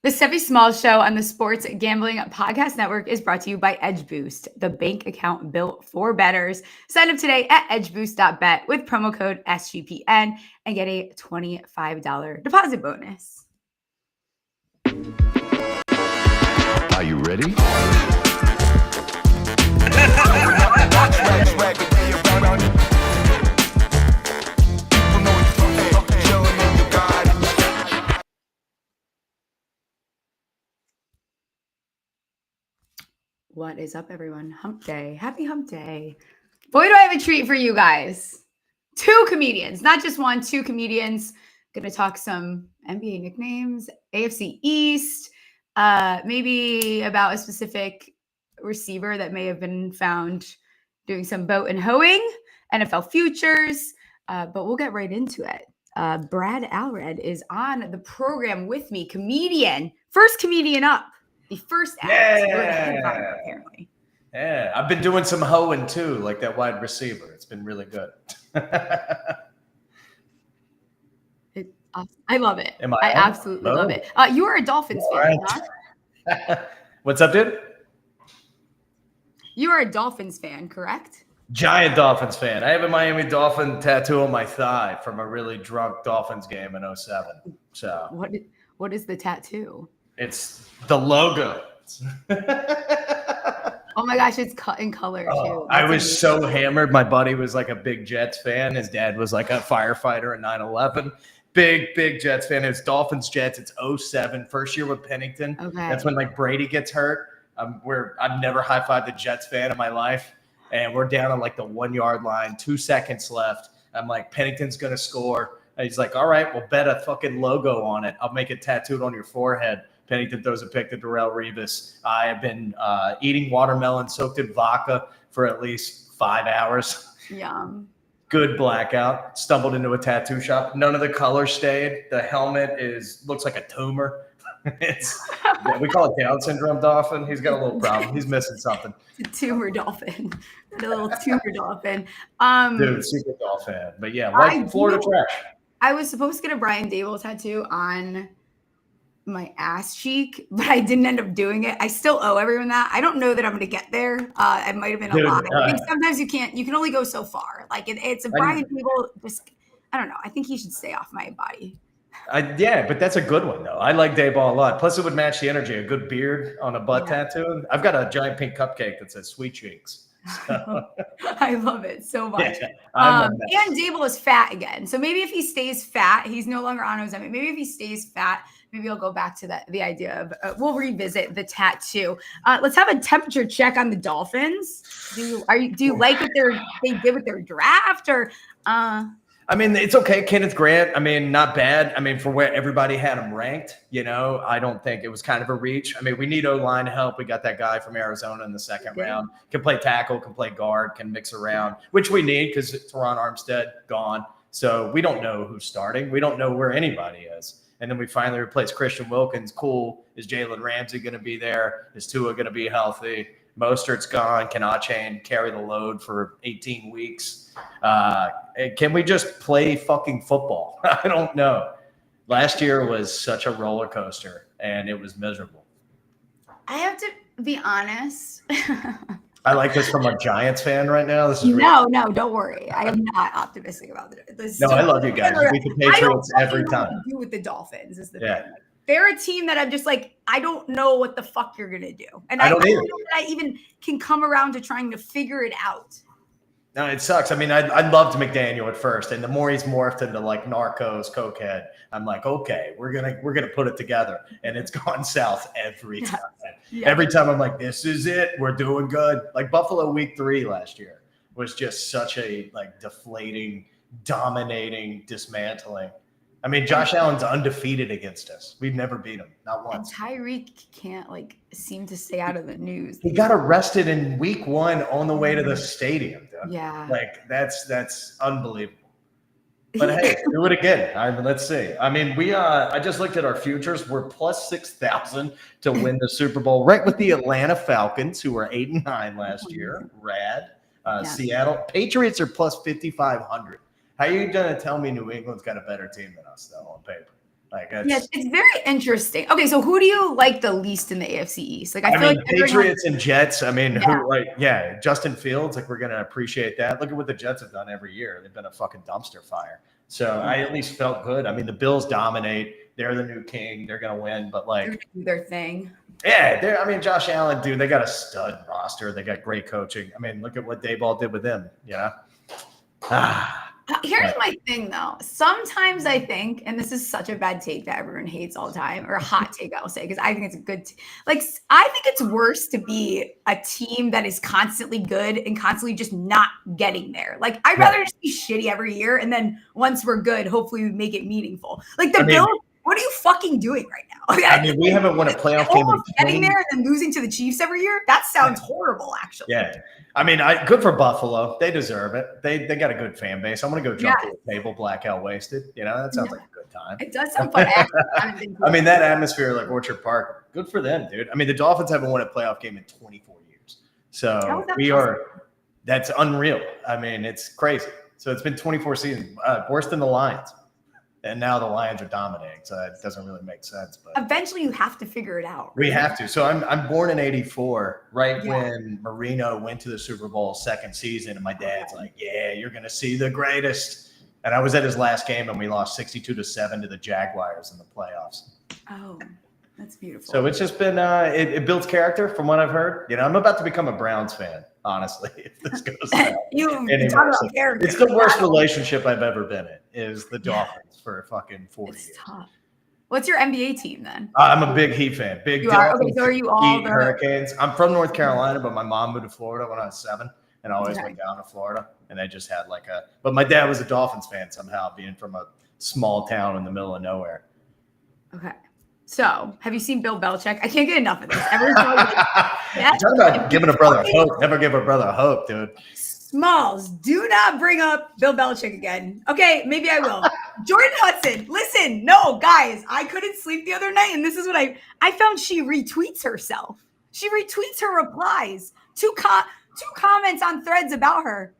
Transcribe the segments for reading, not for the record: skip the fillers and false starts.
The Stephie Smalls Show on the Sports Gambling Podcast Network is brought to you by Edge Boost, the bank account built for bettors. Sign up today at edgeboost.bet with promo code SGPN and get a $25 deposit bonus. Are you ready? What is up, everyone? Hump day. Happy hump day. Boy, do I have a treat for you guys. Two comedians, not just one, two comedians. Going to talk some NBA nicknames, AFC East, maybe about a specific receiver that may have been found doing some boat and hoeing, NFL futures, but we'll get right into it. Brad Allred is on the program with me, comedian, first comedian up. The first act. Yeah. Apparently. Yeah. I've been doing some hoeing too, like that wide receiver. It's been really good. I love it. I absolutely love it. You are a Dolphins fan, huh? What's up, dude? You are a Dolphins fan, correct? Giant Dolphins fan. I have a Miami Dolphin tattoo on my thigh from a really drunk Dolphins game in 07. So what is the tattoo? It's the logo. Oh my gosh, it's cut in color too. I was so hammered. My buddy was like a big Jets fan. His dad was like a firefighter in 9/11. Big Jets fan. It was Dolphins Jets. It's 07. First year with Pennington. Okay. That's when like Brady gets hurt. I've never high-fived a Jets fan in my life. And we're down on like the 1 yard line, 2 seconds left. I'm like, Pennington's gonna score. And he's like, all right, we'll bet a fucking logo on it. I'll make it tattooed on your forehead. Pennington throws a pick to Darrell Revis. I have been eating watermelon soaked in vodka for at least 5 hours. Yum. Good blackout. Stumbled into a tattoo shop. None of the color stayed. The helmet looks like a tumor. We call it Down syndrome dolphin. He's got a little problem. He's missing something. It's a tumor dolphin. A little tumor dolphin. Dude, super dolphin. But yeah, white Florida trash. I was supposed to get a Brian Dable tattoo on my ass cheek, but I didn't end up doing it. I still owe everyone that. I don't know that I'm going to get there. It might have been a lot. I think sometimes you can only go so far. Like it's a Brian Dable. I don't know. I think he should stay off my body. Yeah, but that's a good one though. I like Dayball a lot. Plus, it would match the energy. A good beard on a butt tattoo. I've got a giant pink cupcake that says "Sweet Cheeks." So. I love it so much. Yeah, and Dayball is fat again, so maybe if he stays fat, he's no longer on Ozempic. Maybe if he stays fat, maybe I'll go back to the idea of we'll revisit the tattoo. Let's have a temperature check on the Dolphins. Do you like what they did with their draft or? I mean, it's okay. Kenneth Grant, I mean, not bad. I mean, for where everybody had him ranked, I don't think it was kind of a reach. I mean, we need O-line help. We got that guy from Arizona in the second round. Can play tackle, can play guard, can mix around, which we need because Teron Armstead gone. So we don't know who's starting. We don't know where anybody is. And then we finally replaced Christian Wilkins. Cool. Is Jalen Ramsey going to be there? Is Tua going to be healthy? Mostert's gone. Can Achane carry the load for 18 weeks? Can we just play fucking football? I don't know. Last year was such a roller coaster, and it was miserable. I have to be honest. I like this from a Giants fan right now. This is no, don't worry. I am not optimistic about this. No, I love you guys. We beat the Patriots every time. What to do with the Dolphins is the thing. They're a team that I'm just like, I don't know what the fuck you're going to do. And I don't know that I even can come around to trying to figure it out. No, it sucks. I mean, I loved McDaniel at first, and the more he's morphed into like Narcos, cokehead, I'm like, okay, we're gonna put it together, and it's gone south every time. Yeah. Every time I'm like, this is it, we're doing good. Like Buffalo week 3 last year was just such a like deflating, dominating, dismantling. I mean, Josh Allen's undefeated against us. We've never beat him, not once. And Tyreek can't seem to stay out of the news. He got arrested in week 1 on the way to the stadium. Dude. Yeah, that's unbelievable. But hey, do it again. Let's see. I mean, I just looked at our futures. We're plus 6,000 to win the Super Bowl, right with the Atlanta Falcons, who were 8-9 last year. Rad. Seattle Patriots are plus 5,500. How are you going to tell me New England's got a better team than us, though, on paper? Like, yes, it's very interesting. Okay, so who do you like the least in the AFC East? Like, I feel mean, like Patriots and Jets. I mean, Yeah. Justin Fields. Like, we're gonna appreciate that. Look at what the Jets have done every year. They've been a fucking dumpster fire. So I at least felt good. I mean, the Bills dominate. They're the new king. They're gonna win. But they're like, gonna do their thing. yeah, I mean, Josh Allen, dude, they got a stud roster. They got great coaching. I mean, look at what Dayball did with them. Yeah. Here's my thing, though. Sometimes I think, and this is such a bad take that everyone hates all the time, or a hot take, I'll say, because I think it's a good like, I think it's worse to be a team that is constantly good and constantly just not getting there. Like, I'd rather just be shitty every year, and then once we're good, hopefully we make it meaningful. Like, the Bills, what are you fucking doing right now? I mean, we haven't won a playoff game in 20 getting there and then losing to the Chiefs every year? That sounds horrible, actually. Yeah. I mean, good for Buffalo. They deserve it. They got a good fan base. I'm going to go jump to a table, blackout wasted. You know, that sounds like a good time. It does sound fun. I mean, that atmosphere like Orchard Park, good for them, dude. I mean, the Dolphins haven't won a playoff game in 24 years. So that's unreal. I mean, it's crazy. So it's been 24 seasons, worse than the Lions. And now the Lions are dominating, so it doesn't really make sense. But eventually, you have to figure it out. We have to. So I'm born in '84, right when Marino went to the Super Bowl second season, and my dad's like, "Yeah, you're gonna see the greatest." And I was at his last game, and we lost 62-7 to the Jaguars in the playoffs. Oh, that's beautiful. So it's just been it builds character, from what I've heard. You know, I'm about to become a Browns fan, honestly, if this goes down. It's the worst relationship I've ever been in. Is the Dolphins for fucking 40 years. Tough. What's your NBA team then? I'm a big Heat fan. Big Dolphins, okay, so are you all Heat, Hurricanes. I'm from North Carolina, but my mom moved to Florida when I was 7, and I always went down to Florida. And they just had but my dad was a Dolphins fan somehow, being from a small town in the middle of nowhere. Okay. So, have you seen Bill Belichick? I can't get enough of this. Everyone's talking about giving a brother hope. Never give a brother hope, dude. Smalls, do not bring up Bill Belichick again. Okay, maybe I will. Jordan Hudson, listen. No, guys, I couldn't sleep the other night, and this is what I found. She retweets herself. She retweets her replies. Two comments on threads about her.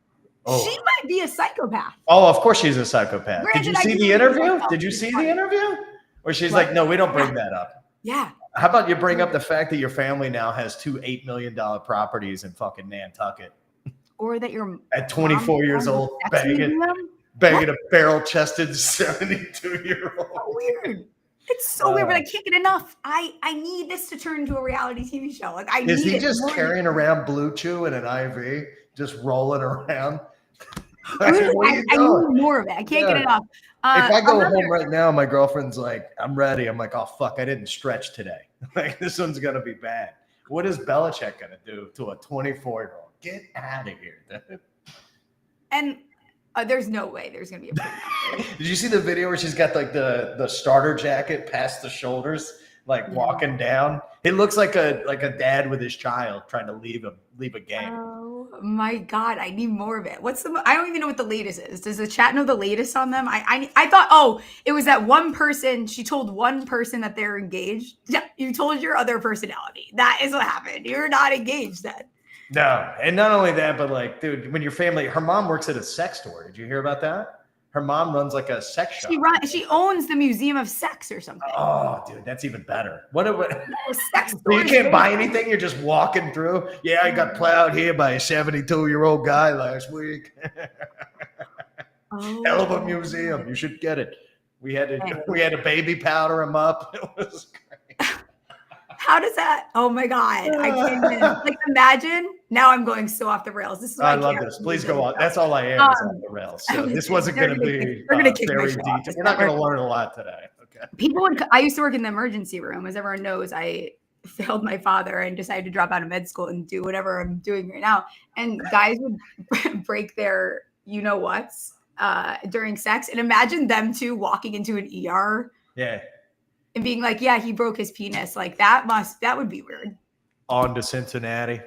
Oh. She might be a psychopath. Oh, of course she's a psychopath. Did you see the interview? Did you see the interview? Where she's like, no, we don't bring that up. Yeah. How about you bring up the fact that your family now has 2 $8 million properties in fucking Nantucket? Or that you're at 24 years old, banging a barrel-chested 72-year-old. So weird. It's so weird, but I can't get enough. I need this to turn into a reality TV show. Like, is he just carrying around Blue Chew in an IV, just rolling around? I need more of it. I can't get enough. If I go home right now, my girlfriend's like, I'm ready. I'm like, oh, fuck, I didn't stretch today. Like, this one's going to be bad. What is Belichick going to do to a 24-year-old? Get out of here, dude. And there's no way there's going to be a Did you see the video where she's got like the starter jacket past the shoulders, like walking down? It looks like a dad with his child trying to leave a game. Oh my God, I need more of it. I don't even know what the latest is. Does the chat know the latest on them? I thought, it was that one person. She told one person that they're engaged. Yeah, you told your other personality. That is what happened. You're not engaged then. No, and not only that, but like, dude, when your family, her mom works at a sex store. Did you hear about that? Her mom runs like a sex shop. She owns the Museum of Sex or something. Oh, dude, that's even better. Sex store. You can't buy anything. You're just walking through. Yeah, I got plowed here by a 72-year-old guy last week. Hell of a museum. You should get it. We had to baby powder him up. It was great. How does that? Oh my God. I can't even, like, imagine. Now I'm going so off the rails. This is I love this. Please go on. That's all I am is off the rails. So this wasn't going to be very detailed. We're not going to learn a lot today. Okay. I used to work in the emergency room. As everyone knows, I failed my father and decided to drop out of med school and do whatever I'm doing right now. And guys would break their you-know-whats during sex. And imagine them two walking into an ER. Yeah. And being like, yeah, he broke his penis. Like, that would be weird. On to Cincinnati.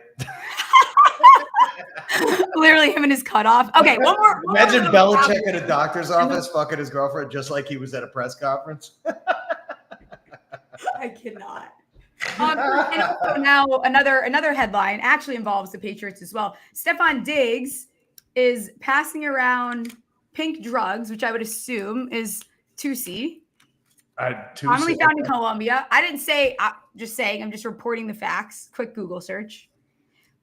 Literally him and his cutoff. Okay, one more. Imagine Belichick at a doctor's office fucking his girlfriend just like he was at a press conference. I cannot. And also now another headline actually involves the Patriots as well. Stephon Diggs is passing around pink drugs, which I would assume is 2C. Commonly found in Colombia. I didn't say. Just saying. I'm just reporting the facts. Quick Google search.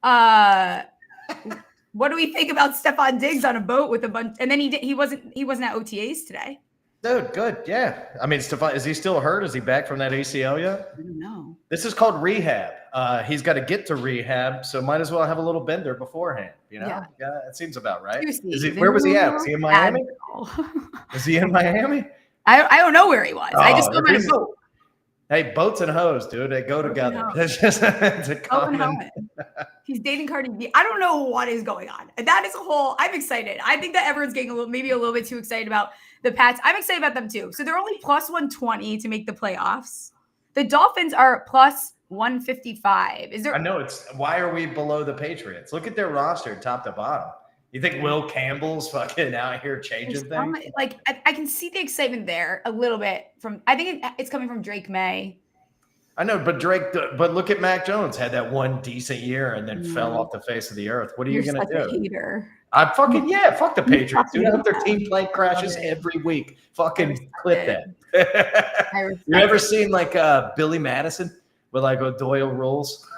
What do we think about Stephon Diggs on a boat with a bunch? And then he wasn't at OTAs today. Dude, good. Yeah. I mean, Stephon, is he still hurt? Is he back from that ACL yet? I don't know. This is called rehab. He's got to get to rehab, so might as well have a little bender beforehand. Yeah, it seems about right. Where was he at? Was he in Miami? Is he in Miami? I don't know where he was. I just know his boat. Hey, boats and hoes, dude. They go together. It's a common. He's dating Cardi B. I don't know what is going on. That is a whole. I'm excited. I think that everyone's getting maybe a little bit too excited about the Pats. I'm excited about them too. So they're only plus 120 to make the playoffs. The Dolphins are plus 155. Is there? I know it's. Why are we below the Patriots? Look at their roster, top to bottom. You think Will Campbell's fucking out here changing things? Like I can see the excitement there a little bit from. I think it's coming from Drake May. I know, but look at Mac Jones. Had that one decent year and then fell off the face of the earth. What are you gonna do? A hater. I'm fucking fuck the Patriots. Dude, I hope their team plane crashes every week. Fucking clip that. You ever seen like Billy Madison with like Doyle rules?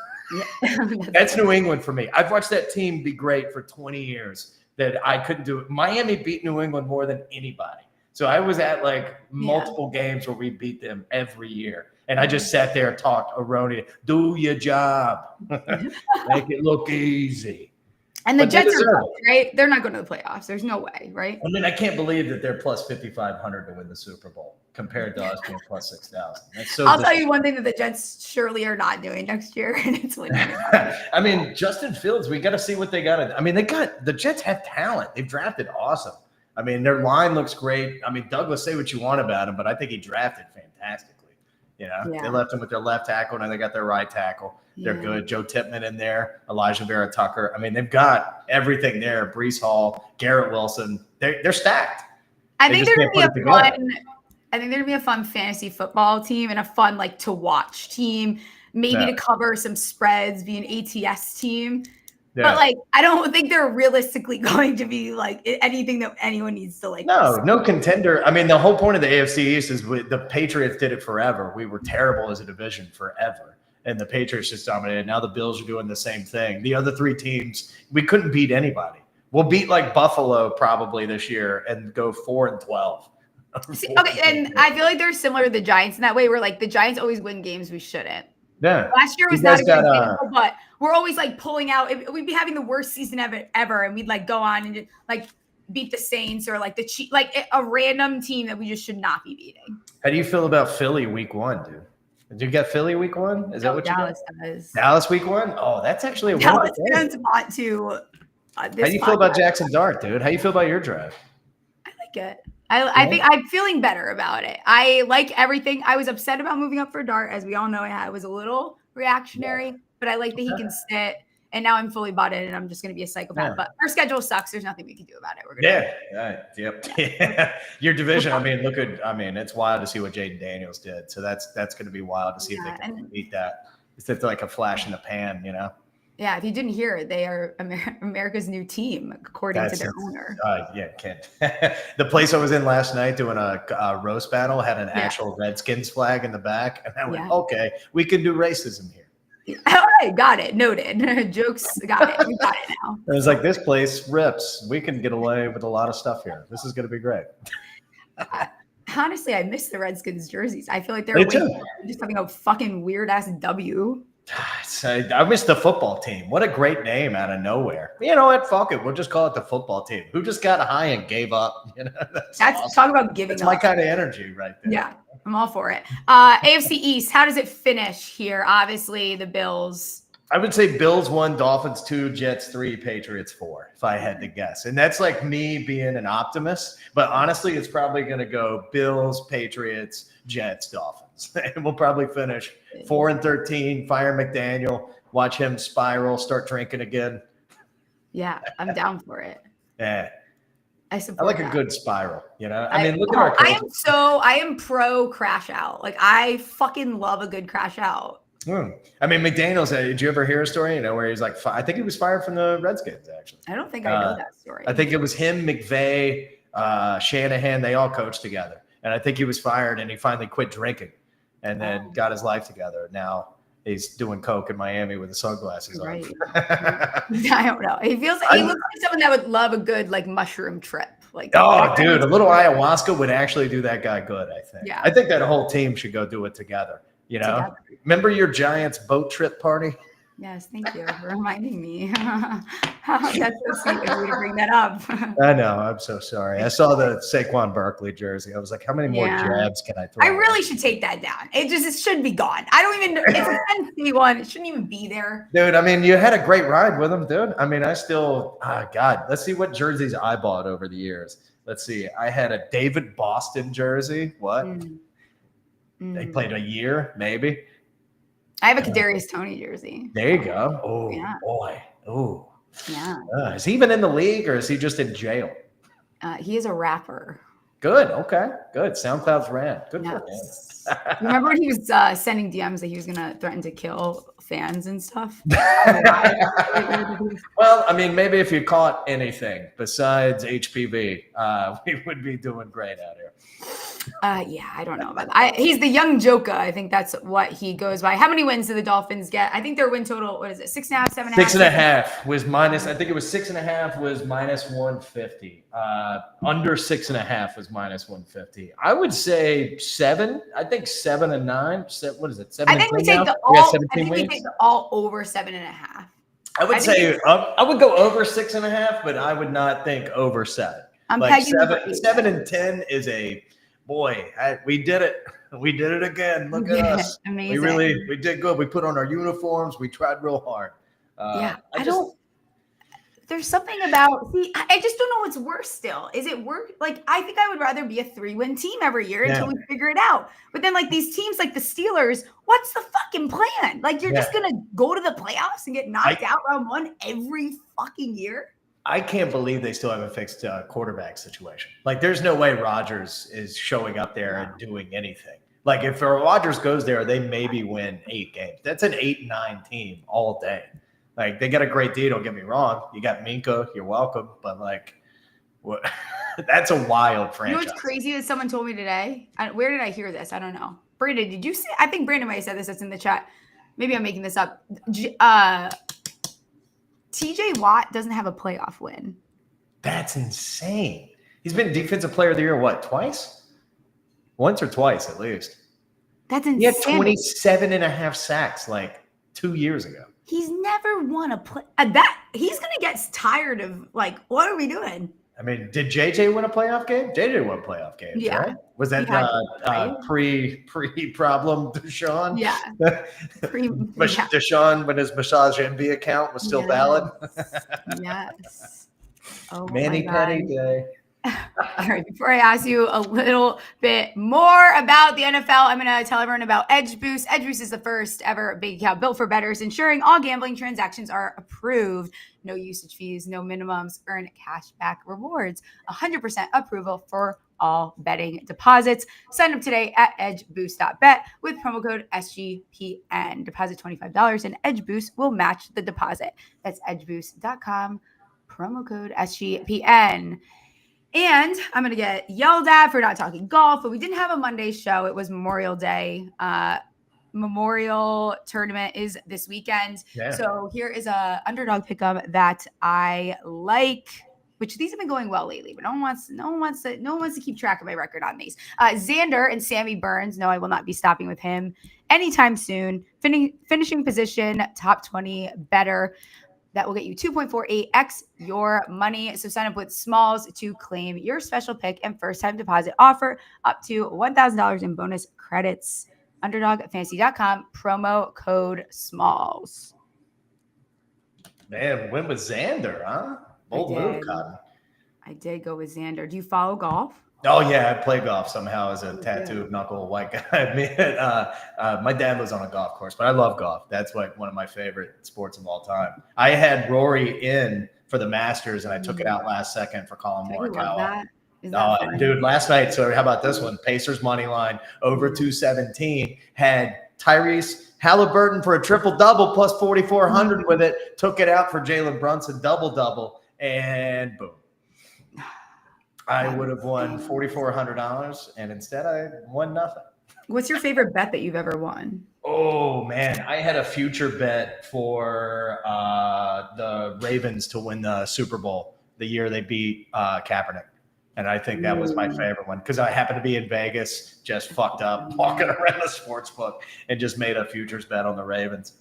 Yeah. That's New England for me. I've watched that team be great for 20 years that I couldn't do it. Miami beat New England more than anybody. So I was at like multiple games where we beat them every year. And I just sat there and talked erroneous. Do your job. Make it look easy. And the Jets are right. They're not going to the playoffs. There's no way, right? I mean, I can't believe that they're plus 5,500 to win the Super Bowl compared to us being plus 6,000. That's so. I'll tell you one thing that the Jets surely are not doing next year, and it's winning. I mean, Justin Fields. We got to see what they got. I mean, the Jets have talent. They've drafted awesome. I mean, their line looks great. I mean, Douglas, say what you want about him, but I think he drafted fantastically. They left him with their left tackle, and they got their right tackle. They're good. Joe Tippmann in there, Elijah Vera Tucker. I mean, they've got everything there. Breece Hall, Garrett Wilson. They're stacked. I think they're gonna be a fun fantasy football team and a fun like to watch team. Maybe to cover some spreads, be an ATS team. Yeah. But like, I don't think they're realistically going to be like anything that anyone needs to like. No contender. I mean, the whole point of the AFC East is the Patriots did it forever. We were terrible as a division forever, and the Patriots just dominated. Now the Bills are doing the same thing. The other three teams, we couldn't beat anybody. We'll beat like Buffalo probably this year and go 4-12. Okay, and I feel like they're similar to the Giants in that way. Where like the Giants always win games we shouldn't. Yeah. Last year was not a good example, but we're always like pulling out. We'd be having the worst season ever, and we'd like go on and like beat the Saints or like a random team that we just should not be beating. How do you feel about Philly week 1, dude? Did you get Philly week 1? Is that what Dallas you got? does? Dallas week 1? Oh, that's actually a Dallas fans want to. How do you feel about Jackson Dart, dude? How do you feel about your draft? I like it. I think I'm feeling better about it. I like everything. I was upset about moving up for Dart, as we all know. I was a little reactionary, but I like that he can sit. And now I'm fully bought in, and I'm just going to be a psychopath. Yeah. But our schedule sucks. There's nothing we can do about it. We're gonna Your division. I mean, it's wild to see what Jaden Daniels did. So that's going to be wild to see if they can beat that. It's like a flash in the pan, you know. Yeah, if you didn't hear it, they are America's new team, according to their owner. Can't. The place I was in last night doing a roast battle had an actual Redskins flag in the back. And I went, okay, we can do racism here. All right, got it. Noted. Jokes, got it. We got it now. It was like, this place rips. We can get away with a lot of stuff here. This is going to be great. Honestly, I miss the Redskins jerseys. I feel like they're just having a fucking weird-ass W. I miss the football team. What a great name out of nowhere. You know what? Fuck it. We'll just call it the football team. Who just got high and gave up? You know, that's awesome. Talk about giving up. That's my kind of energy right there. Yeah, I'm all for it. AFC East, how does it finish here? Obviously, the Bills. I would say Bills 1, Dolphins 2, Jets 3, Patriots 4, if I had to guess. And that's like me being an optimist. But honestly, it's probably going to go Bills, Patriots, Jets, Dolphins. And we'll probably finish 4-13, fire McDaniel, watch him spiral, start drinking again. Yeah, I'm down for it. Yeah. I like a good spiral, you know? I mean, look at our coaches. I am pro crash out. Like, I fucking love a good crash out. I mean, McDaniel's, did you ever hear a story, where he's like, I think he was fired from the Redskins, actually. I don't think I know that story. I think it was him, McVay, Shanahan, they all coached together. And I think he was fired, and he finally quit drinking and then got his life together. Now he's doing coke in Miami with the sunglasses on. Right. I don't know. He looks like someone that would love a good like mushroom trip. Like, dude, a little ayahuasca would actually do that guy good, I think. Yeah. I think that whole team should go do it together. You know, remember your Giants boat trip party? Yes, thank you for reminding me. That's so sweet of you to bring that up. I know. I'm so sorry. I saw the Saquon Barkley jersey. I was like, how many more jabs can I throw? I really should take that down. It should be gone. I don't even. It's a Penn State one. It shouldn't even be there. Dude, I mean, you had a great ride with him, dude. I mean, I still, God, let's see what jerseys I bought over the years. Let's see. I had a David Boston jersey. What? They played a year, maybe. I have a Kadarius Toney jersey. There you go. Oh, boy. Oh. Yeah. Is he even in the league, or is he just in jail? He is a rapper. Good. Okay. Good. SoundCloud's ran. Good for him. Remember when he was sending DMs that he was going to threaten to kill fans and stuff? Well, I mean, maybe if you caught anything besides HPV, we would be doing great out here. Yeah, I don't know about that. He's the young Joker. I think that's what he goes by. How many wins do the Dolphins get? I think their win total, what is it? 6.5, 7.5? 6.5 was minus. I think it was 6.5 was minus 150. Under 6.5 was minus 150. I would say 7. I think 7 and 9. What is it? 7. I think we take the all over 7.5. I would say I would go over 6.5, but I would not think over 7. I'm like pegging 7 and 10 is a boy. We did it. We did it again. Look at us. Amazing. We did good. We put on our uniforms. We tried real hard. There's something about, I just don't know what's worse still. Is it worse? Like, I think I would rather be a 3-win team every year until we figure it out. But then, like, these teams like the Steelers, what's the fucking plan? Like, you're just going to go to the playoffs and get knocked out round 1 every fucking year? I can't believe they still haven't fixed a quarterback situation. Like, there's no way Rodgers is showing up there and doing anything. Like, if Rodgers goes there, they maybe win 8 games. That's an 8-9 team all day. Like, they got a great deal, don't get me wrong. You got Minka, you're welcome. But, like, what? That's a wild franchise. You know what's crazy that someone told me today? Where did I hear this? I don't know. Brandon, did you say? I think Brandon might have said this. That's in the chat. Maybe I'm making this up. TJ Watt doesn't have a playoff win. That's insane. He's been defensive player of the year, what, twice? Once or twice, at least. That's insane. He had 27.5 sacks, like, 2 years ago. He's never won a play. He's going to get tired of, like, what are we doing? I mean, did JJ win a playoff game? JJ won playoff games, right? Was that pre-problem Deshaun? Yeah. Deshaun, when his Massage Envy account was still valid? Yes. Oh, Manny Petty Day. All right, before I ask you a little bit more about the NFL, I'm going to tell everyone about Edge Boost. Edge Boost is the first ever bank account built for bettors, ensuring all gambling transactions are approved. No usage fees, no minimums, earn cash back rewards. 100% approval for all betting deposits. Sign up today at edgeboost.bet with promo code SGPN. Deposit $25 and Edge Boost will match the deposit. That's edgeboost.com, promo code SGPN. And I'm going to get yelled at for not talking golf, but we didn't have a Monday show. It was Memorial Day. Memorial tournament is this weekend. Yeah. So here is a underdog pick'em that I like, which these have been going well lately, but no one wants to keep track of my record on these. Xander and Sammy Burns. No, I will not be stopping with him anytime soon. Finishing position, top 20 better. That will get you 2.48x your money. So sign up with Smalls to claim your special pick and first-time deposit offer up to $1,000 in bonus credits. UnderdogFantasy.com, promo code Smalls. Man, went with Xander, huh? Bold move, Cotton. I did go with Xander. Do you follow golf? Oh, yeah, I play golf somehow as a tattooed knuckle white guy. My dad lives on a golf course, but I love golf. That's like one of my favorite sports of all time. I had Rory in for the Masters, and I took it out last second for Colin Morikawa. Dude, last night, so how about this one? Pacers money line over 217 had Tyrese Halliburton for a triple-double plus 4,400 with it. Took it out for Jalen Brunson double-double, and boom. I would have won $4,400, and instead I won nothing. What's your favorite bet that you've ever won? Oh man, I had a future bet for the Ravens to win the Super Bowl the year they beat Kaepernick. And I think that was my favorite one because I happened to be in Vegas, just fucked up, walking around the sports book, and just made a futures bet on the Ravens.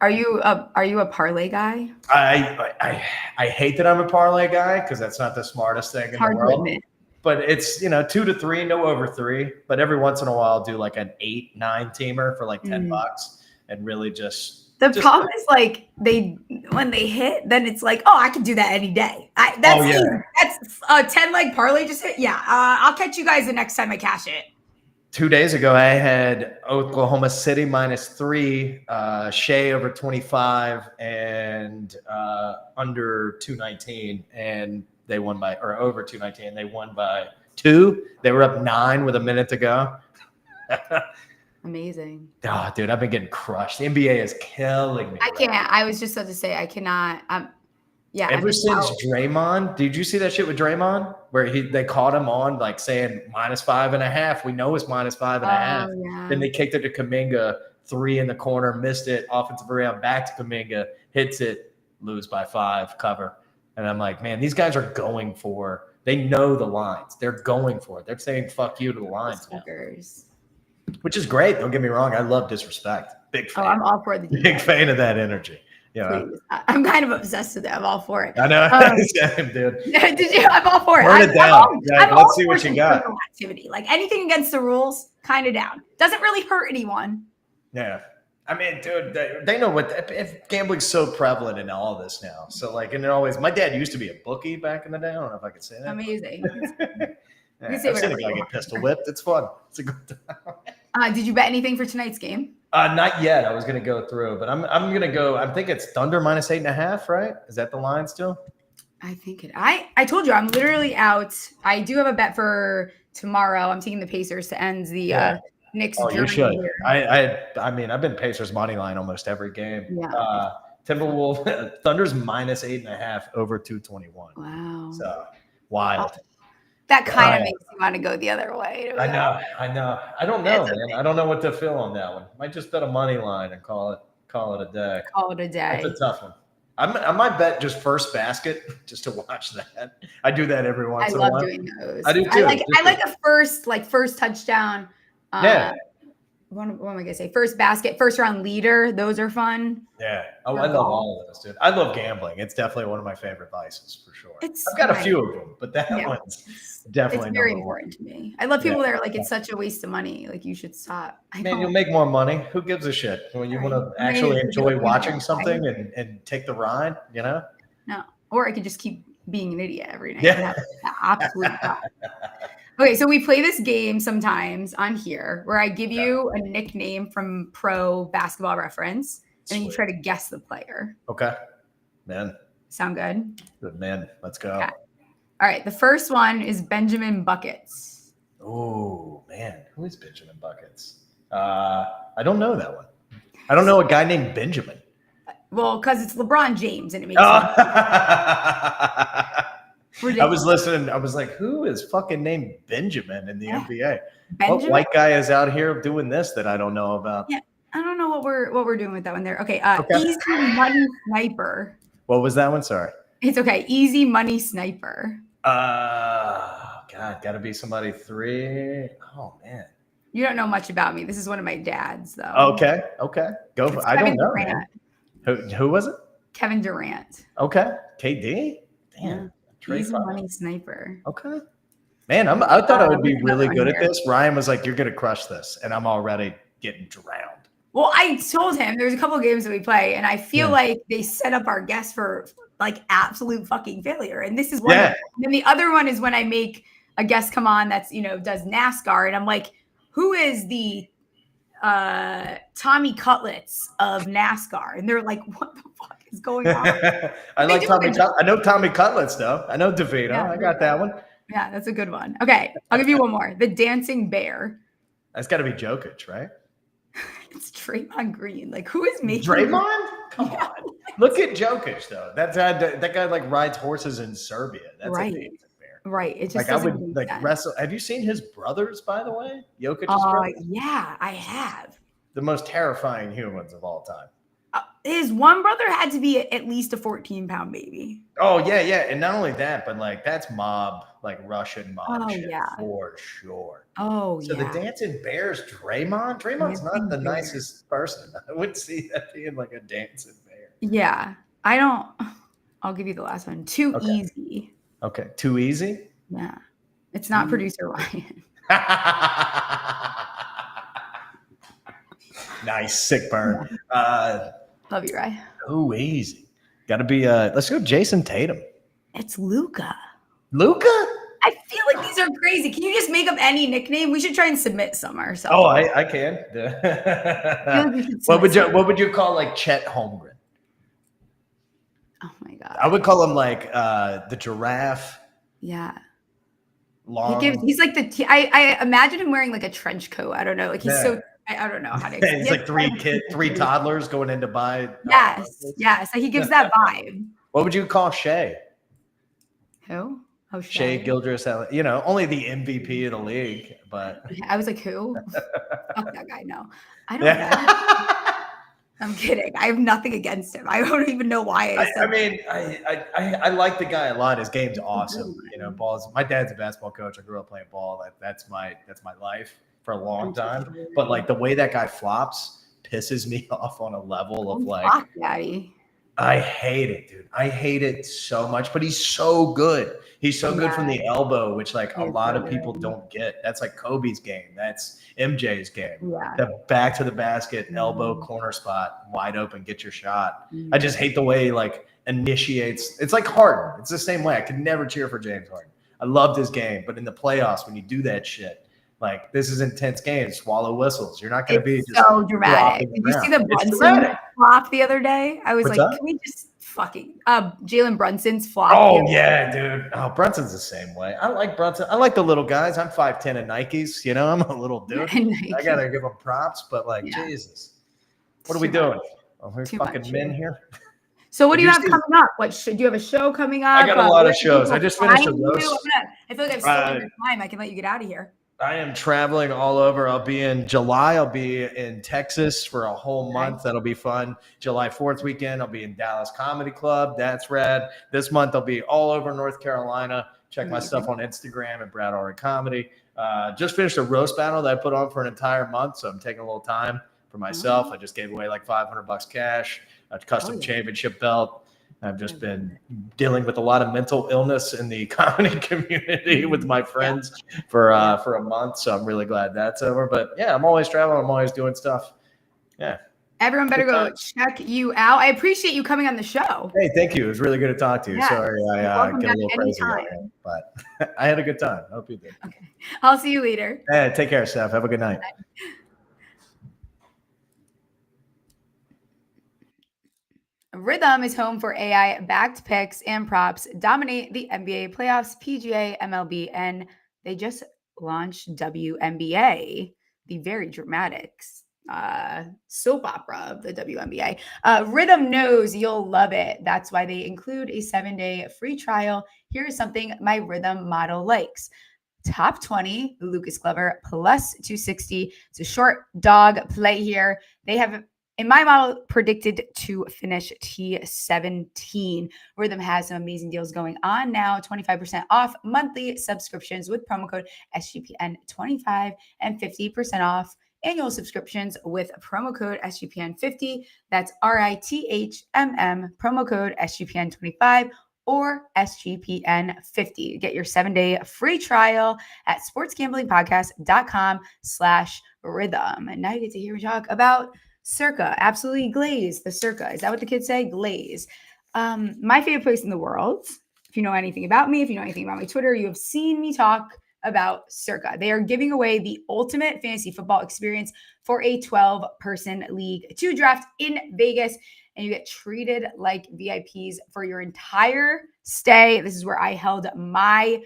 Are you a parlay guy? I hate that I'm a parlay guy because that's not the smartest thing in the world. But it's 2 to 3, no over 3. But every once in a while, I'll do like an 8-9 teamer for like $10 and really just. The problem is like when they hit, then it's like, oh, I can do that any day. That's a 10-leg parlay just hit. Yeah, I'll catch you guys the next time I cash it. 2 days ago, I had Oklahoma City -3, Shea over 25, and under 219, and they won by over 219. And they won by 2. They were up 9 with a minute to go. Amazing. Oh, dude, I've been getting crushed. The NBA is killing me. I can't. I was just about to say I cannot. Yeah. Ever since Draymond, did you see that shit with Draymond where they caught him on like saying -5.5? We know it's -5.5. Yeah. Then they kicked it to Kuminga, 3 in the corner, missed it, offensive rebound, back to Kuminga, hits it, lose by 5, cover. And I'm like, man, these guys are going for. They know the lines. They're going for it. They're saying "fuck you" to the lines now. Which is great. Don't get me wrong. I love disrespect. Big fan. Oh, I'm all for the big fan of that energy. Yeah, I'm kind of obsessed with it. I'm all for it. I know, same, dude. Did you? I'm all for it. Burn it down. Let's see what you got. Activity, like anything against the rules, kind of down. Doesn't really hurt anyone. Yeah, I mean, dude, they know what. If gambling's so prevalent in all this now, so like, and it always. My dad used to be a bookie back in the day. I don't know if I could say that. Amazing. I've seen a guy get pistol whipped. It's fun. It's a good time. Did you bet anything for tonight's game? Not yet. I was going to go through, but I'm going to go. I think it's Thunder -8.5, right? Is that the line still? I think it. I told you I'm literally out. I do have a bet for tomorrow. I'm taking the Pacers to end the Knicks. Oh, you should. I mean, I've been Pacers money line almost every game. Yeah. Timberwolves Thunder's -8.5 over 221. Wow. So wild. That kind of makes you want to go the other way. I know. I don't know, man. I don't know what to feel on that one. Might just bet a money line and call it a day. Call it a day. That's a tough one. I might bet just first basket just to watch that. I do that every once in a while. I love doing those. I do too. I like a first touchdown. Yeah. What am I going to say? First basket, first round leader. Those are fun. Yeah. Oh, I love all of those, dude. I love gambling. It's definitely one of my favorite vices for sure. I've got a few of them, but that one's definitely very important to me. I love people that are like, it's such a waste of money. Like, you should stop. Man, you'll make more money. Who gives a shit? When you want to actually enjoy watching something and take the ride, No. Or I could just keep being an idiot every night. Yeah. Absolutely. Okay, so we play this game sometimes on here where I give you a nickname from Pro Basketball Reference, and then you try to guess the player. Okay. Man. Sound good? Good, man. Let's go. Okay. All right, the first one is Benjamin Buckets. Oh, man. Who is Benjamin Buckets? I don't know that one. I don't know a guy named Benjamin. Well, because it's LeBron James, and it makes I was listening. I was like, who is fucking named Benjamin in the NBA? Benjamin? What white guy is out here doing this that I don't know about? Yeah, I don't know what we're doing with that one there. Okay, Easy Money Sniper. What was that one? Sorry. It's okay. Easy Money Sniper. God, got to be somebody 3. Oh, man. You don't know much about me. This is one of my dads, though. Okay. Go for I don't know. Who was it? Kevin Durant. Okay. KD? Damn. Yeah. Easy Money Sniper. Okay. Man, I thought I would be really good at this. Ryan was like, you're going to crush this. And I'm already getting drowned. Well, I told him there's a couple of games that we play, and I feel like they set up our guests for like absolute fucking failure. And this is one. And then the other one is when I make a guest come on that's, does NASCAR. And I'm like, who is the Tommy Cutlets of NASCAR? And they're like, what the fuck is going on? I like Tommy. I know Tommy Cutlets though. I know DeVito. Yeah, I got that one. Yeah, that's a good one. Okay, I'll give you one more. The Dancing Bear. That's got to be Jokic, right? It's Draymond Green. Like, who is making Draymond? Come on. Look at Jokic though. That guy like rides horses in Serbia. That's a Dancing Bear. Right. It just Like I doesn't would make like sense. wrestle. Have you seen his brothers, by the way? Jokic's brothers? Yeah, I have. The most terrifying humans of all time. His one brother had to be at least a 14-pound baby. Oh yeah, yeah, and not only that, but like that's mob, like Russian mob shit yeah. for sure. Oh, So yeah. the Dancing Bears, Draymond's not Dancing the Bear. nicest person. I would see that being like a dancing bear. Yeah. I'll give you the last one. Too easy. Okay, too easy. Yeah. It's not producer Ryan. Nice, sick burn. Love you, Ryan. Too easy. Got to be. Let's go, Jason Tatum. It's Luca. Luca? I feel like these are crazy. Can you just make up any nickname? We should try and submit some ourselves. Oh, I can. What would you call like Chet Holmgren? Oh my god. I would call him like the giraffe. Yeah. Long. He's like I imagine him wearing like a trench coat. I don't know. Like he's so I don't know how to He's like three toddlers going in to buy. Yes. So he gives that vibe. What would you call Shea? Who? Oh, Shea Gildress. You know, only the MVP of the league, but I was like, who? Fuck that guy. No, I don't know. I'm kidding. I have nothing against him. I don't even know why. I like the guy a lot. His game's awesome. You know, balls. My dad's a basketball coach. I grew up playing ball. That's my life for a long time. But like the way that guy flops pisses me off on a level of like, fuck, daddy. I hate it, dude. I hate it so much. But he's so good. He's so good from the elbow, which like a lot of people don't get. That's like Kobe's game. That's MJ's game. Yeah. The back to the basket, elbow corner spot, wide open, get your shot. I just hate the way he like initiates. It's like Harden. It's the same way. I could never cheer for James Harden. I loved his game, but in the playoffs, when you do that shit, like this is intense games, swallow whistles. You're not going to be just so dramatic. Did you see the Brunson flop the other day? I was can we just fucking Jalen Brunson's flop? Oh yeah, dude. Oh, Brunson's the same way. I like Brunson. I like the little guys. I'm 5'10" in Nikes. You know, I'm a little dude. I gotta give them props, but like Jesus, what are we doing? Oh, we're fucking men here. So what do you have coming up? Do you have a show coming up? I got a lot of shows. I just finished a roast. I feel like I've stolen your time. I can let you get out of here. I am traveling all over. I'll be in July. I'll be in Texas for a whole month. That'll be fun. July 4th weekend, I'll be in Dallas Comedy Club. That's rad. This month, I'll be all over North Carolina. Check my stuff on Instagram at Brad Allred Comedy. Just finished a roast battle that I put on for an entire month, so I'm taking a little time for myself. I just gave away like $500 cash, a custom championship belt. I've just been dealing with a lot of mental illness in the comedy community with my friends for a month. So I'm really glad that's over. But yeah, I'm always traveling. I'm always doing stuff. Yeah. Everyone better go check you out. I appreciate you coming on the show. Hey, thank you. It was really good to talk to you. Yeah. Sorry, I get a little crazy on it, but I had a good time. I hope you did. Okay. I'll see you later. Hey, take care, Steph. Have a good night. Bye. Rhythm is home for AI-backed picks and props. Dominate the NBA playoffs, PGA, MLB, and they just launched WNBA, the very dramatic soap opera of the WNBA. Rhythm knows you'll love it. That's why they include a 7-day free trial. Here's something my Rhythm model likes. Top 20, Lucas Glover, plus 260. It's a short dog play here. They have, in my model, predicted to finish T17. Rhythm has some amazing deals going on now. 25% off monthly subscriptions with promo code SGPN25 and 50% off annual subscriptions with promo code SGPN50. That's RITHMM, promo code SGPN25 or SGPN50. Get your 7-day free trial at sportsgamblingpodcast.com/rhythm. And now you get to hear me talk about Circa. Absolutely glaze the Circa. Is that what the kids say? Glaze. My favorite place in the world. If you know anything about me, if you know anything about my Twitter, you have seen me talk about Circa. They are giving away the ultimate fantasy football experience for a 12-person league to draft in Vegas. And you get treated like VIPs for your entire stay. This is where I held my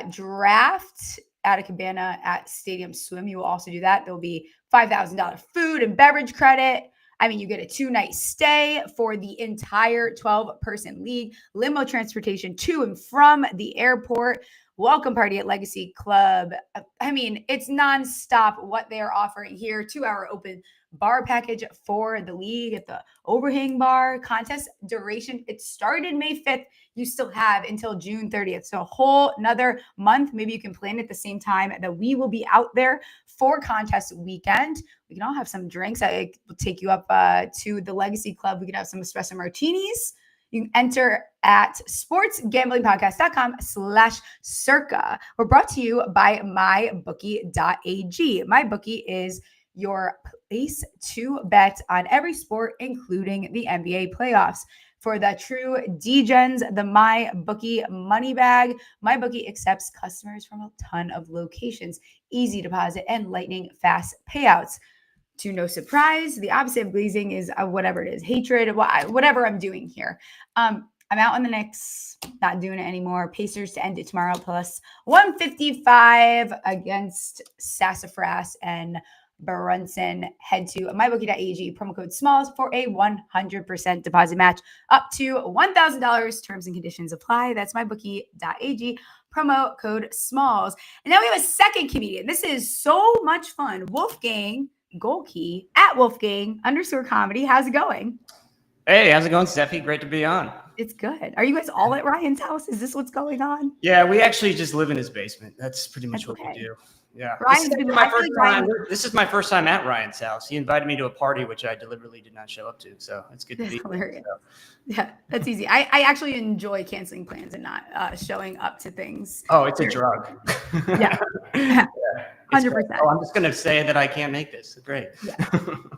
draft at a cabana at Stadium Swim. You will also do that. There'll be $5,000 food and beverage credit. I mean, you get a 2-night stay for the entire 12-person league, limo transportation to and from the airport, welcome party at Legacy Club. I mean, it's nonstop what they're offering here. 2-hour open bar package for the league at the Overhang Bar. Contest duration, it started May 5th. You still have until June 30th. So a whole another month. Maybe you can plan at the same time that we will be out there for contest weekend. We can all have some drinks. I will take you up to the Legacy Club. We can have some espresso martinis. You can enter at sportsgamblingpodcast.com/circa. We're brought to you by mybookie.ag. MyBookie is your place to bet on every sport, including the NBA playoffs. For the true D-Gens, the MyBookie money bag. MyBookie accepts customers from a ton of locations. Easy deposit and lightning fast payouts. To no surprise, the opposite of glazing is whatever it is, hatred, whatever I'm doing here. I'm out on the Knicks, not doing it anymore. Pacers to end it tomorrow, plus 155 against Sassafras and Brunson. Head to mybookie.ag, promo code SMALLS for a 100% deposit match up to $1,000. Terms and conditions apply. That's mybookie.ag, promo code SMALLS. And now we have a second comedian. This is so much fun. Wolfgang Gohlke at Wolfgang_comedy. How's it going? Hey, how's it going, Stephie? Great to be on. It's good. Are you guys all at Ryan's house? Is this what's going on? Yeah, we actually just live in his basement. That's pretty much what we do. Yeah. This is my first time at Ryan's house. He invited me to a party, which I deliberately did not show up to. So it's good to be here. So. Yeah, that's easy. I actually enjoy canceling plans and not showing up to things. Oh, it's a drug. Yeah. 100%. Oh, I'm just going to say that I can't make this. Great. Yeah.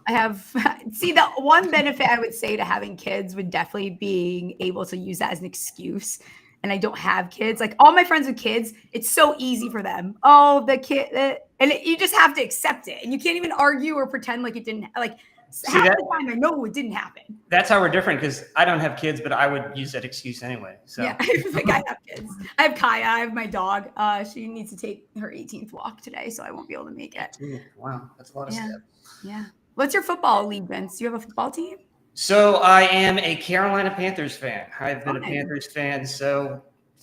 I have, see, the one benefit I would say to having kids would definitely being able to use that as an excuse. And I don't have kids. Like all my friends with kids, it's so easy for them. Oh, the kid, you just have to accept it. And you can't even argue or pretend like it didn't, like half the time I know it didn't happen. That's how we're different because I don't have kids, but I would use that excuse anyway. So yeah, like I have kids. I have Kaya. I have my dog. She needs to take her 18th walk today, so I won't be able to make it. Ooh, wow, that's a lot of steps. Yeah. What's your football allegiance? Do you have a football team? So I am a Carolina Panthers fan. I've been a Panthers fan since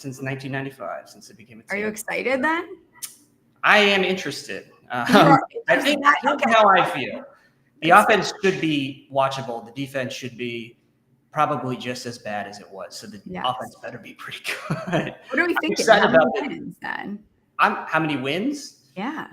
1995, since it became a team. Are you excited then? I am interested. I think how I feel. The offense should be watchable. The defense should be probably just as bad as it was. So the offense better be pretty good. What are we thinking? How many wins then? How many wins? Yeah.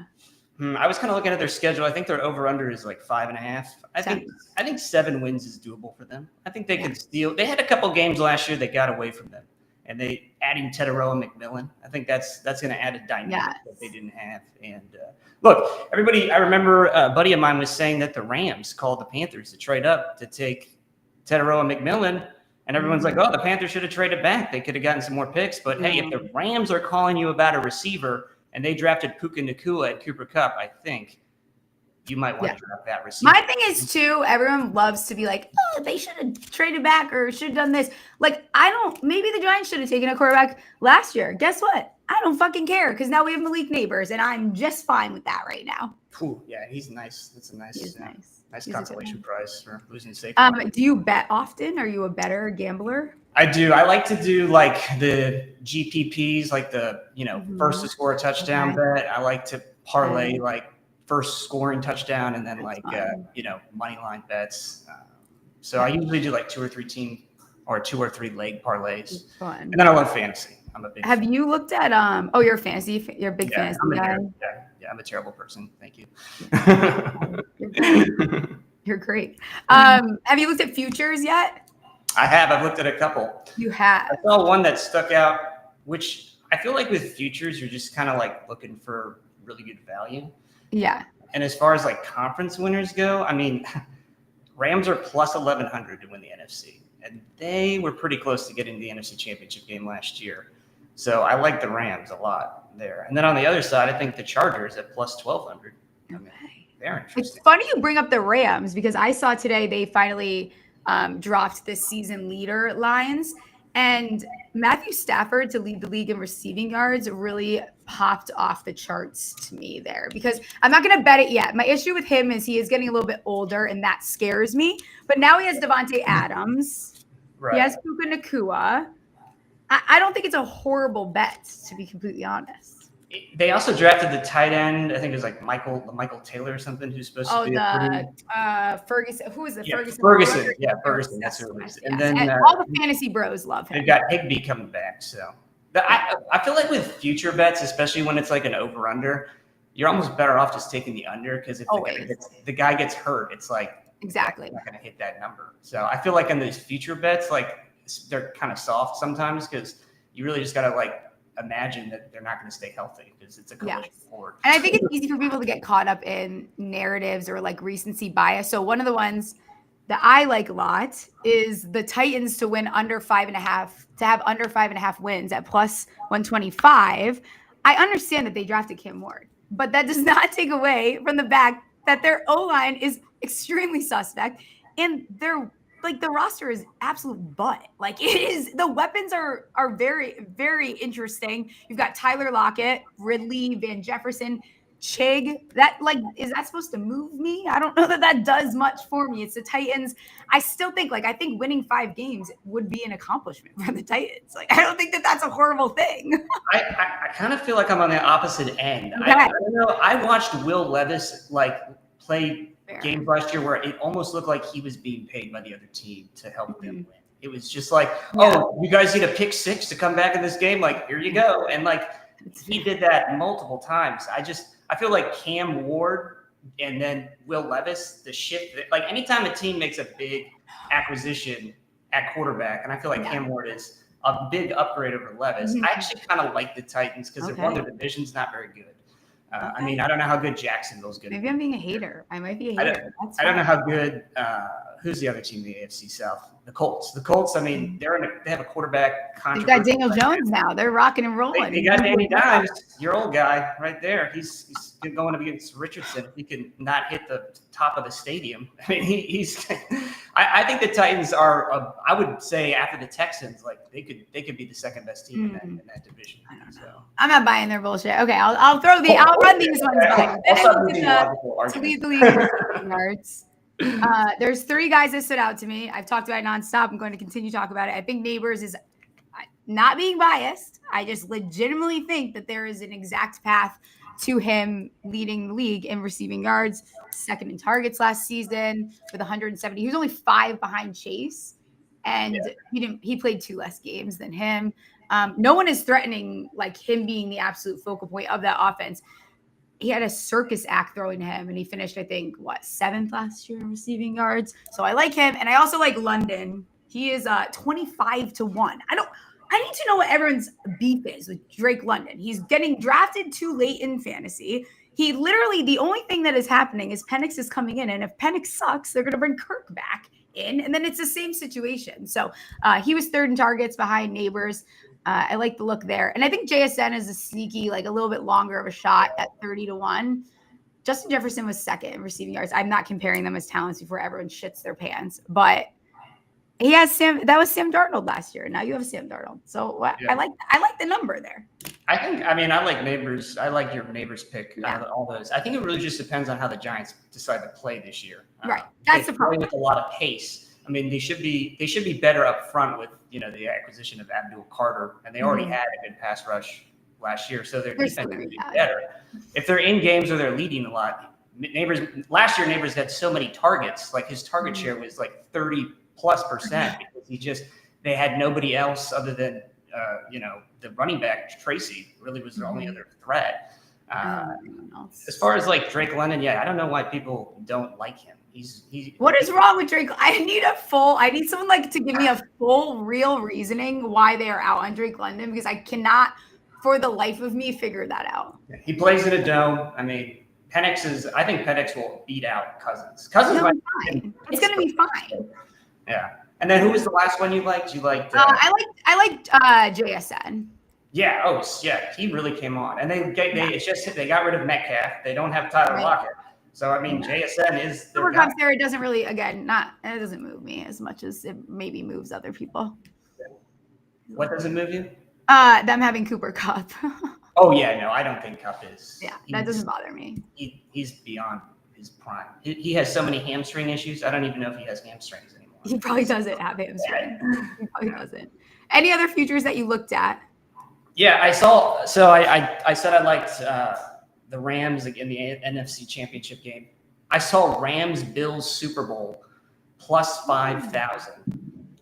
I was kind of looking at their schedule. I think their over/under is like 5.5. I think 7 wins is doable for them. I think they can steal. They had a couple games last year that got away from them, and they adding Teteroa McMillan. I think that's going to add a dynamic that they didn't have. And look, everybody, I remember a buddy of mine was saying that the Rams called the Panthers to trade up to take Teteroa McMillan, and everyone's like, "Oh, the Panthers should have traded back. They could have gotten some more picks." But hey, if the Rams are calling you about a receiver, and they drafted Puka Nacua and Cooper Kupp, I think you might want to draft that receiver. My thing is, too, everyone loves to be like, oh, they should have traded back or should have done this. Like, maybe the Giants should have taken a quarterback last year. Guess what? I don't fucking care because now we have Malik Nabers, and I'm just fine with that right now. Ooh, yeah, he's nice. That's a nice consolation prize for losing safety. Do you bet often? Are you a better gambler? I do. I like to do like the GPPs, like the first to score a touchdown bet. I like to parlay like first scoring touchdown and then like money line bets. So I usually do like 2 or 3 team or 2 or 3 leg parlays. And then I love fantasy. I'm a big. Have you looked at you're a fantasy? You're a big fantasy guy. I'm a terrible person. Thank you. You're great. Have you looked at futures yet? I have. I've looked at a couple. You have. I saw one that stuck out, which I feel like with futures, you're just kind of like looking for really good value. Yeah. And as far as like conference winners go, I mean, Rams are plus 1,100 to win the NFC. And they were pretty close to getting the NFC Championship game last year. So I like the Rams a lot there. And then on the other side, I think the Chargers at plus 1,200. Okay. They're interesting. It's funny you bring up the Rams because I saw today they finally dropped the season leader lines. And Matthew Stafford to lead the league in receiving yards really popped off the charts to me there, because I'm not going to bet it yet. My issue with him is he is getting a little bit older, and that scares me. But now he has Devontae Adams. Right. He has Puka Nacua. I don't think it's a horrible bet, to be completely honest. They also drafted the tight end. I think it was like Michael Taylor or something, who's supposed to be Ferguson. Who is it? Yeah, Ferguson. Ferguson. Yeah, Ferguson. That's who it is. Yes. And then all the fantasy bros love him. they've got Higbee coming back. So I feel like with future bets, especially when it's like an over/under, you're almost better off just taking the under, because if the guy gets hurt, it's like exactly not going to hit that number. So I feel like in these future bets, like they're kind of soft sometimes, because you really just got to like imagine that they're not going to stay healthy, because it's a collision sport. And I think it's easy for people to get caught up in narratives or like recency bias. So one of the ones that I like a lot is the Titans to win under 5.5, to have under 5.5 wins at plus 125. I understand that they drafted Cam Ward, but that does not take away from the fact that their O-line is extremely suspect, and they're like, the roster is absolute butt. Like, it is, the weapons are very, very interesting. You've got Tyler Lockett, Ridley, Van Jefferson, Chig. That, like, is that supposed to move me? I don't know that does much for me. It's the Titans. I still think, like, I think winning 5 games would be an accomplishment for the Titans. Like, I don't think that that's a horrible thing. I kind of feel like I'm on the opposite end. Okay. I don't know. I watched Will Levis like play games last year where it almost looked like he was being paid by the other team to help them win. It was just like, oh, you guys need a pick 6 to come back in this game. Like, here you go. And like, he did that multiple times. I feel like Cam Ward and then Will Levis, the shift, like anytime a team makes a big acquisition at quarterback, and I feel like Cam Ward is a big upgrade over Levis. I actually kind of like the Titans because they won their division's not very good. I mean, I don't know how good Jacksonville's good. Maybe I'm being a hater. I might be a hater. I don't know how good. Who's the other team in the AFC South? The Colts. The Colts. I mean, they have a quarterback contract. They've got Daniel Jones now. They're rocking and rolling. They got Danny Dimes, your old guy, right there. He's going up against Richardson. He can not hit the top of the stadium. I mean, he's. I think the Titans are. I would say after the Texans, like they could be the second best team in that division. I don't know. So. I'm not buying their bullshit. Okay, I'll run these ones by. To lead the league in yards. There's 3 guys that stood out to me. I've talked about it nonstop. I'm going to continue to talk about it. I think Nabers is not being biased. I just legitimately think that there is an exact path to him leading the league in receiving yards, second in targets last season with 170. He was only 5 behind Chase, and he played 2 less games than him. No one is threatening like him being the absolute focal point of that offense. He had a circus act throwing to him, and he finished, I think, 7th last year in receiving yards. So I like him, and I also like London. He is 25-1. I need to know what everyone's beef is with Drake London. He's getting drafted too late in fantasy. He literally, the only thing that is happening is Penix is coming in, and if Penix sucks, they're going to bring Kirk back in, and then it's the same situation. So he was 3rd in targets behind Nabers. I like the look there. And I think JSN is a sneaky, like a little bit longer of a shot at 30-1. Justin Jefferson was 2nd in receiving yards. I'm not comparing them as talents before everyone shits their pants, but he has that was Sam Darnold last year. Now you have Sam Darnold. So I like the number there. I like Nabers. I like your Nabers pick out of all those. I think it really just depends on how the Giants decide to play this year. Right. That's the problem. With a lot of pace. I mean, they should be better up front with, the acquisition of Abdul Carter, and they already had a good pass rush last year, so their defense would be better. If they're in games where they're leading a lot, last year Nabers had so many targets, like his target share was like 30+% because they had nobody else other than the running back Tracy really was their only other threat. As far as like Drake London, I don't know why people don't like him. What is wrong with Drake? I need someone like to give me a full real reasoning why they are out on Drake London, because I cannot for the life of me figure that out. He plays in a dome. I mean, I think Penix will beat out Cousins. It's going to be fine. Yeah. And then who was the last one you liked? You liked I liked JSN. Yeah. Oh, yeah. He really came on, and they got rid of Metcalf. They don't have Tyler Lockett. So I mean, JSN is Super Cups there. It doesn't really, it doesn't move me as much as it maybe moves other people. What doesn't move you? Them having Cooper Kupp. Oh yeah, no, I don't think Kupp is. Yeah, that doesn't bother me. He's beyond his prime. He has so many hamstring issues. I don't even know if he has hamstrings anymore. He probably doesn't have hamstrings. He probably doesn't. Any other futures that you looked at? Yeah, I saw. So I said I liked the Rams in the NFC Championship game. I saw Rams-Bills Super Bowl plus 5,000.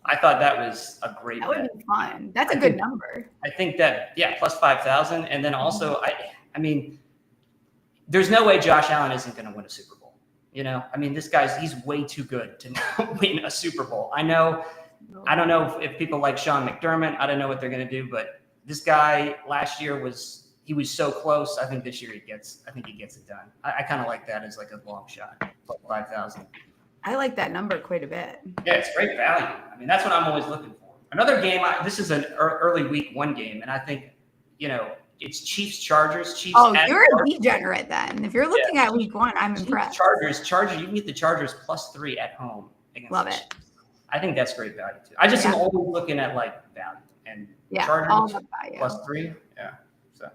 I thought that was a great bet. That would be fun. That's a good number. I think that, yeah, plus 5,000. And then also, I mean, there's no way Josh Allen isn't going to win a Super Bowl. You know, I mean, he's way too good to not win a Super Bowl. I don't know if people like Sean McDermott. I don't know what they're going to do, but this guy last year was so close. I think this year he gets it done. I kind of like that as like a long shot, plus 5,000. I like that number quite a bit. Yeah, it's great value. I mean, that's what I'm always looking for. Another game, this is an early week 1 game, and I think, you know, it's Chiefs-Chargers. Oh, you're a degenerate then. If you're looking at week 1, I'm impressed. Chargers, you can get the Chargers plus 3 at home. Love it. I think that's great value, too. I just am always looking at, like, value. And Chargers plus 3. Yeah. So.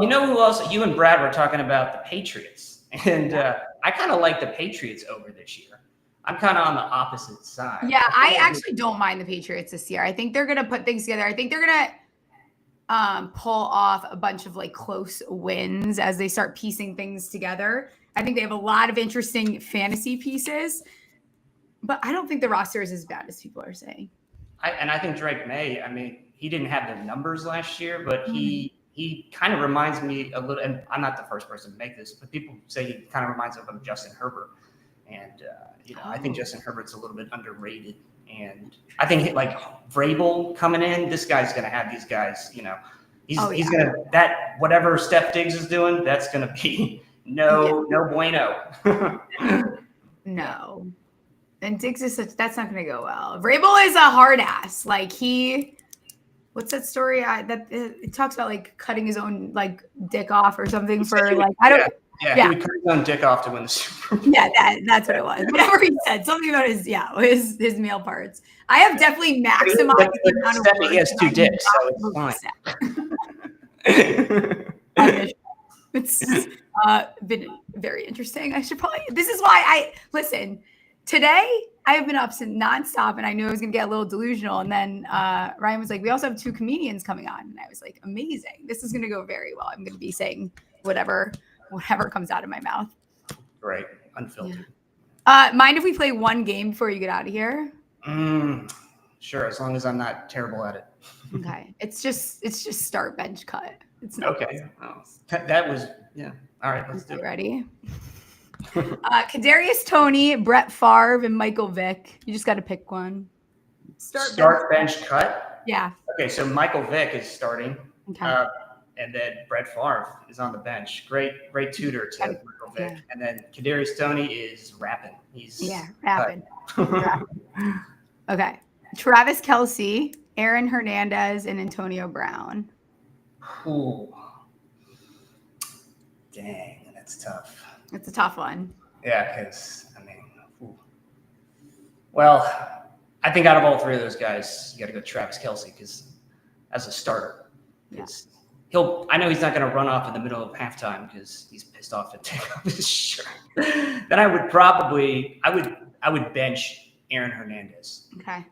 You know who else? You and Brad were talking about the Patriots. And I kind of like the Patriots over this year. I'm kind of on the opposite side. Yeah, I actually don't mind the Patriots this year. I think they're going to put things together. I think they're going to pull off a bunch of like close wins as they start piecing things together. I think they have a lot of interesting fantasy pieces, but I don't think the roster is as bad as people are saying. I think Drake May, I mean, he didn't have the numbers last year, but he kind of reminds me a little, and I'm not the first person to make this, but people say he kind of reminds me of Justin Herbert. And, you know, I think Justin Herbert's a little bit underrated. And I think like Vrabel coming in, this guy's going to have these guys, you know, he's going to, that whatever Steph Diggs is doing, that's going to be no bueno. No. And Diggs that's not going to go well. Vrabel is a hard ass. Like what's that story it talks about like cutting his own like dick off or something for like, I don't. Yeah, he would cut his own dick off to win the Super Bowl. Yeah, that's what it was. Whatever he said, something about his male parts. I have definitely maximized the amount of work. He has 2 dicks, so it's fine. It's been very interesting. This is why listen, today I have been up since nonstop and I knew I was going to get a little delusional. And then Ryan was like, we also have 2 comedians coming on. And I was like, amazing. This is going to go very well. I'm going to be saying whatever comes out of my mouth. Right. Unfiltered. Yeah. Mind if we play 1 game before you get out of here? Sure. As long as I'm not terrible at it. Okay. It's just start, bench, cut. It's not okay. Oh, that was, yeah. All right. Let's do it. Ready? Kadarius Toney, Brett Favre, and Michael Vick. You just got to pick one. Start, bench, cut? Yeah. Okay. So Michael Vick is starting. Okay. And then Brett Favre is on the bench. Great tutor to Michael Vick. Yeah. And then Kadarius Toney is rapping. He's rapping. Okay. Travis Kelce, Aaron Hernandez, and Antonio Brown. Ooh. Dang, that's tough. It's a tough one. Yeah, because, I mean, well, I think out of all 3 of those guys, you got to go Travis Kelce because as a starter. I know he's not going to run off in the middle of halftime because he's pissed off to take off his shirt. Then I would bench Aaron Hernandez. Okay.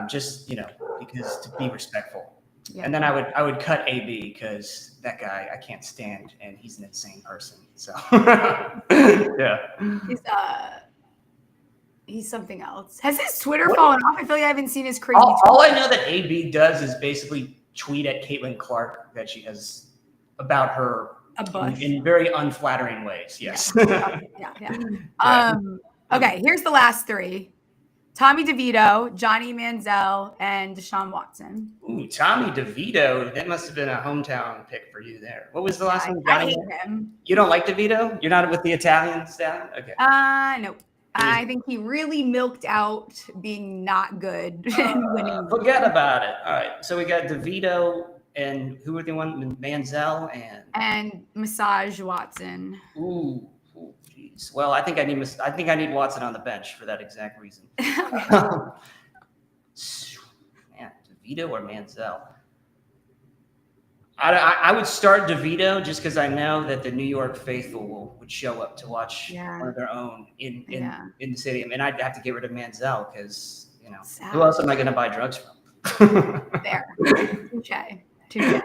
Just, you know, because to be respectful. Yeah. And then I would cut AB because that guy I can't stand and he's an insane person. So yeah. He's something else. Has his Twitter fallen off? I feel like I haven't seen his crazy. All I know that AB does is basically tweet at Caitlin Clark that she has about her in very unflattering ways. Yes. Yeah. Okay, here's the last 3. Tommy DeVito, Johnny Manziel, and Deshaun Watson. Ooh, Tommy DeVito. That must have been a hometown pick for you there. What was the last one? I hate him. You don't like DeVito? You're not with the Italian style? Okay. No. I think he really milked out being not good and winning. Forget about it. All right. So we got DeVito and who were the one? Manziel and Massage Watson. Ooh, geez. Well, I think I need Watson on the bench for that exact reason. Man, DeVito or Manziel. I would start DeVito just because I know that the New York faithful would show up to watch one of their own in the stadium, and I'd have to get rid of Manziel because who else am I going to buy drugs from? There, touche.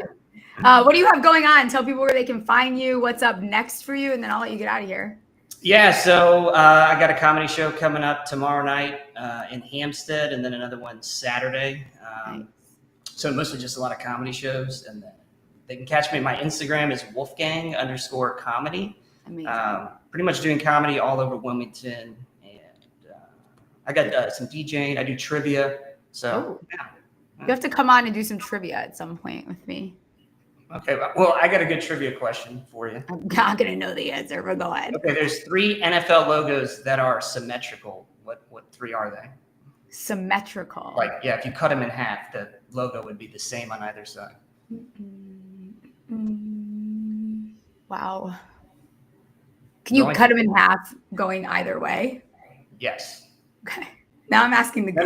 What do you have going on? Tell people where they can find you. What's up next for you, and then I'll let you get out of here. Yeah, so I got a comedy show coming up tomorrow night in Hampstead, and then another one Saturday. Nice. So mostly just a lot of comedy shows, and then they can catch me. My Instagram is Wolfgang_comedy. Amazing. Pretty much doing comedy all over Wilmington, and I got some DJing. I do trivia. So You have to come on and do some trivia at some point with me. Okay, well, I got a good trivia question for you. I'm not gonna know the answer, but go ahead. Okay, there's 3 NFL logos that are symmetrical. What 3 are they? Symmetrical. Like, if you cut them in half, the logo would be the same on either side. Wow. Can you cut them in half going either way? Yes. Okay. Now I'm asking the No.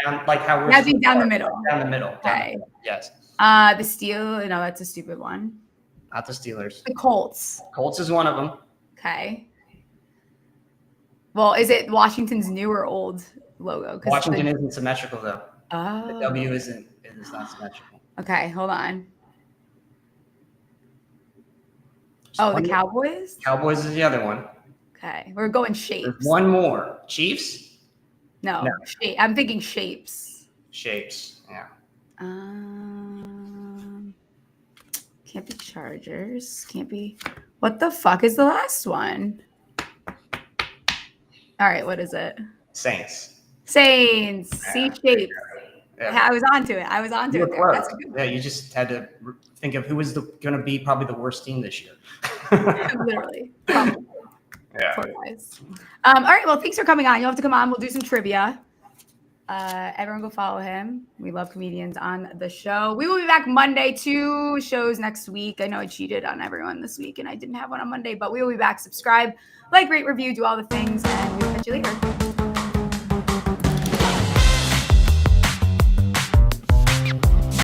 Down, like how we're down the middle. Down the middle. Okay. Yes. The Steelers. No, that's a stupid one. Not the Steelers. The Colts. Colts is one of them. Okay. Well, is it Washington's new or old logo? Washington isn't symmetrical though. Oh. The W is not symmetrical. Okay, hold on. The Cowboys? Cowboys is the other one. Okay, we're going shapes. There's one more. Chiefs? No. I'm thinking shapes. Shapes, yeah. Can't be Chargers. Can't be. What the fuck is the last one? All right, what is it? Saints. C shapes. Yeah. I was onto it. You were close. That's good. Yeah, you just had to think of who was going to be probably the worst team this year. Literally. Probably. Yeah. Poor guys. All right. Well, thanks for coming on. You'll have to come on. We'll do some trivia. Everyone go follow him. We love comedians on the show. We will be back Monday. 2 shows next week. I know I cheated on everyone this week and I didn't have one on Monday, but we will be back. Subscribe, like, rate, review, do all the things, and we'll catch you later.